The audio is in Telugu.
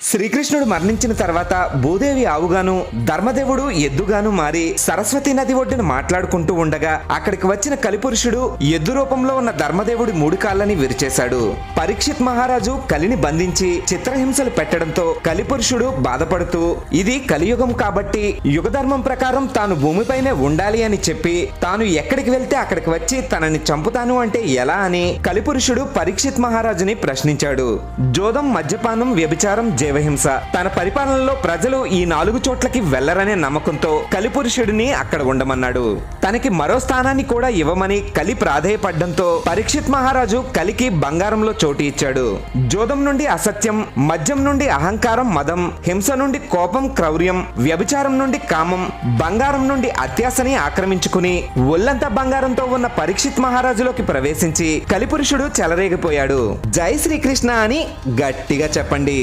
శ్రీకృష్ణుడు మరణించిన తర్వాత భూదేవి ఆవుగాను ధర్మదేవుడు ఎద్దుగాను మారి సరస్వతి నది ఒడ్డున మాట్లాడుకుంటూ ఉండగా అక్కడికి వచ్చిన కలిపురుషుడు ఎద్దు రూపంలో ఉన్న ధర్మదేవుడి 3 కాళ్ళని విరిచేశాడు. పరీక్షిత్ మహారాజు కలిని బంధించి చిత్రహింసలు పెట్టడంతో కలిపురుషుడు బాధపడుతూ ఇది కలియుగం కాబట్టి యుగధర్మం ప్రకారం తాను భూమిపైనే ఉండాలి అని చెప్పి తాను ఎక్కడికి వెళ్తే అక్కడికి వచ్చి తనని చంపుతాను అంటే ఎలా అని కలిపురుషుడు పరీక్షిత్ మహారాజుని ప్రశ్నించాడు. జోదం, మద్యపానం, వ్యభిచారం, జీవహింస, తన పరిపాలనలో ప్రజలు ఈ 4 చోట్లకి వెళ్లరనే నమ్మకంతో కలిపురుషుడిని అక్కడ ఉండమన్నాడు. తనకి మరో స్థానాన్ని కూడా ఇవ్వమని కలి ప్రాధేయపడ్డంతో పరీక్షిత్ మహారాజు కలికి బంగారంలో చోటు ఇచ్చాడు. జోదం నుండి అసత్యం, మద్యం నుండి అహంకారం, మదం, హింస నుండి కోపం, క్రౌర్యం, వ్యభిచారం నుండి కామం, బంగారం నుండి అత్యాశని ఆక్రమించుకుని ఒళ్లంతా బంగారంతో ఉన్న పరీక్షిత్ మహారాజులోకి ప్రవేశించి కలిపురుషుడు చెలరేగిపోయాడు. జై శ్రీకృష్ణ అని గట్టిగా చెప్పండి.